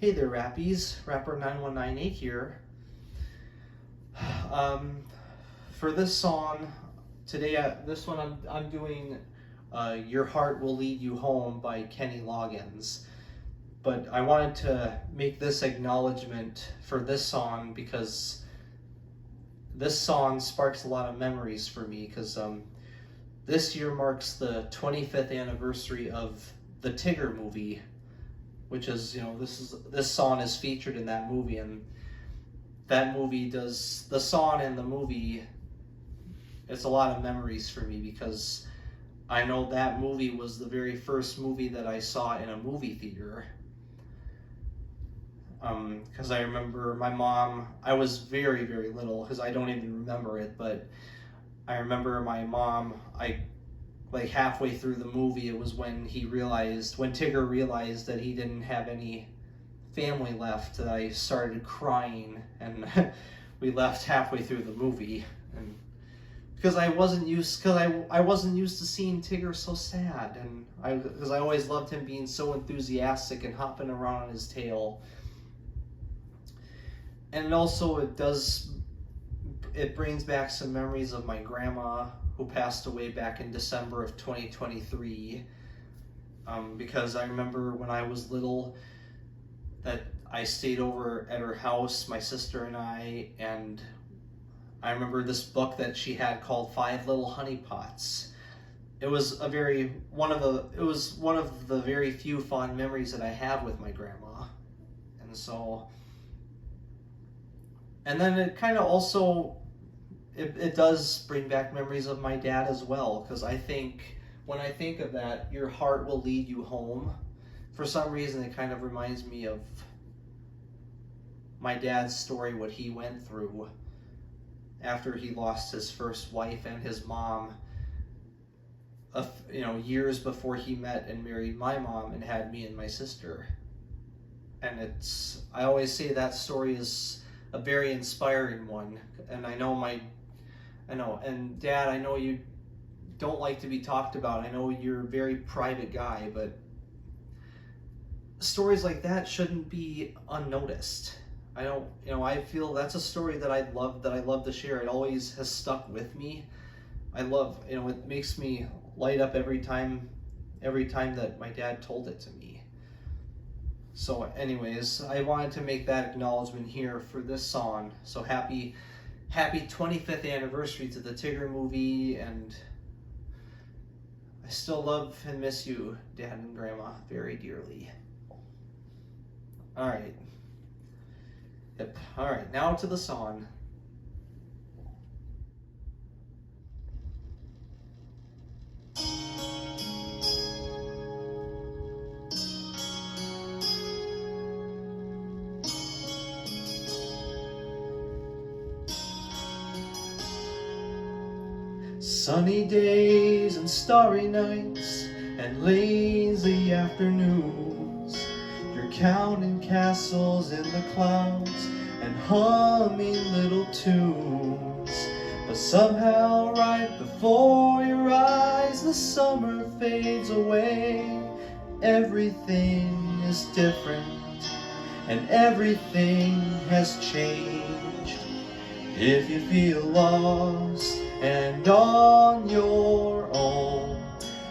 Hey there, Rappies. Rapper 9198 here. For this song today, this one I'm doing "Your Heart Will Lead You Home" by Kenny Loggins. But I wanted to make this acknowledgement for this song because this song sparks a lot of memories for me. Because this year marks the 25th anniversary of the Tigger movie, which is, this song is featured in that movie, and that movie does, the song in the movie, it's a lot of memories for me because I know that movie was the very first movie that I saw in a movie theater. Because I remember my mom, I was very, very little, because I don't even remember it, but I remember my mom, like halfway through the movie, it was when Tigger realized that he didn't have any family left, that I started crying, and we left halfway through the movie, and because I wasn't used to seeing Tigger so sad, and because I always loved him being so enthusiastic and hopping around on his tail. And also it brings back some memories of my grandma, who passed away back in December of 2023, because I remember when I was little that I stayed over at her house, my sister and I remember this book that she had called 5 Little Honey Pots. It was one of the very few fond memories that I have with my grandma. And then it kind of also, it does bring back memories of my dad as well, because when I think of that, your heart will lead you home, for some reason it kind of reminds me of my dad's story, what he went through after he lost his first wife and his mom, years before he met and married my mom and had me and my sister. And I always say that story is a very inspiring one, and and Dad, I know you don't like to be talked about. I know you're a very private guy, but stories like that shouldn't be unnoticed. I feel that's a story that I love to share. It always has stuck with me. It makes me light up every time that my dad told it to me. So anyways, I wanted to make that acknowledgement here for this song. So happy 25th anniversary to the Tigger movie, and I still love and miss you, Dad and Grandma, very dearly. Alright. Yep. Alright, now to the song. Sunny days and starry nights and lazy afternoons, you're counting castles in the clouds and humming little tunes. But somehow right before your eyes the summer fades away. Everything is different and everything has changed. If you feel lost and on your own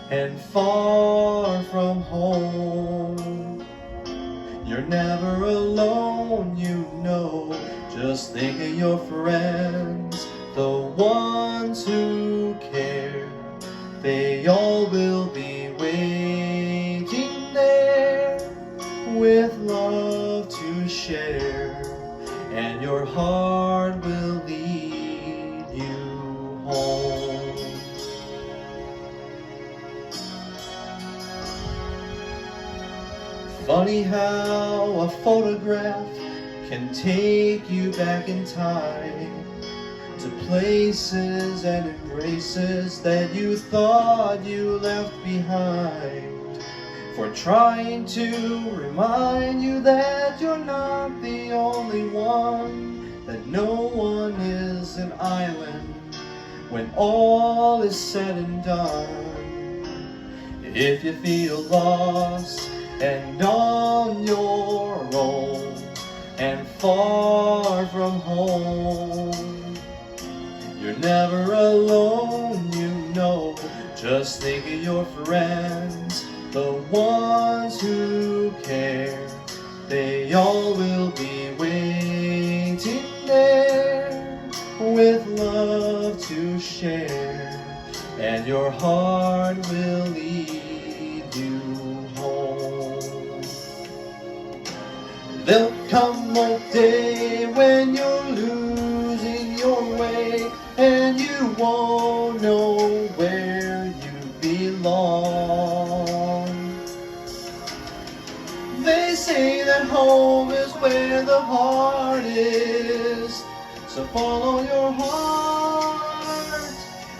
and far from home, you're never alone, just think of your friends, the ones who care. They all will be waiting there with love to share, and your heart will lead you home. Funny how a photograph can take you back in time to places and embraces that you thought you left behind, for trying to remind you that you're not the only one, that no one is an island when all is said and done. If you feel lost and on your own and far from home. You're never alone, you know. Just think of your friends, the ones who care. They all will be waiting there with love to share, and your heart will lead you home. There'll come a day when you're losing your way, and you won't know where you belong. They say that home is where the heart is, so follow your heart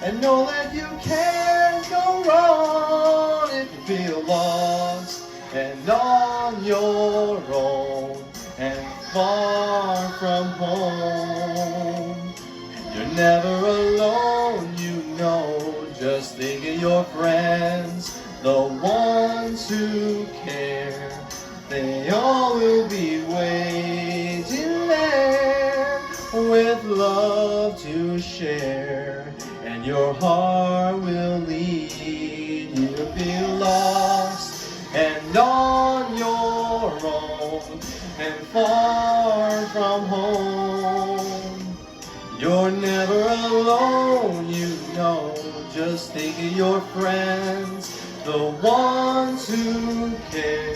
and know that you can't go wrong if you feel lost and on your own and far from home. You're never alone, you know. Just think of your friends, the ones who care. They all will be waiting there with love to share, and your heart will lead you to be lost and on your own and far from home. You're never alone, you know. Just think of your friends, the ones who care.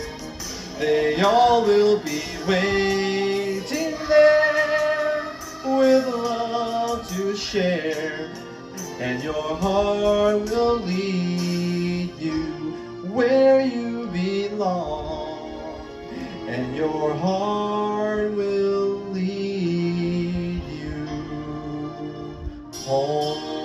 They all will be waiting there with love to share, and your heart will lead you where you belong, and your heart will lead you home.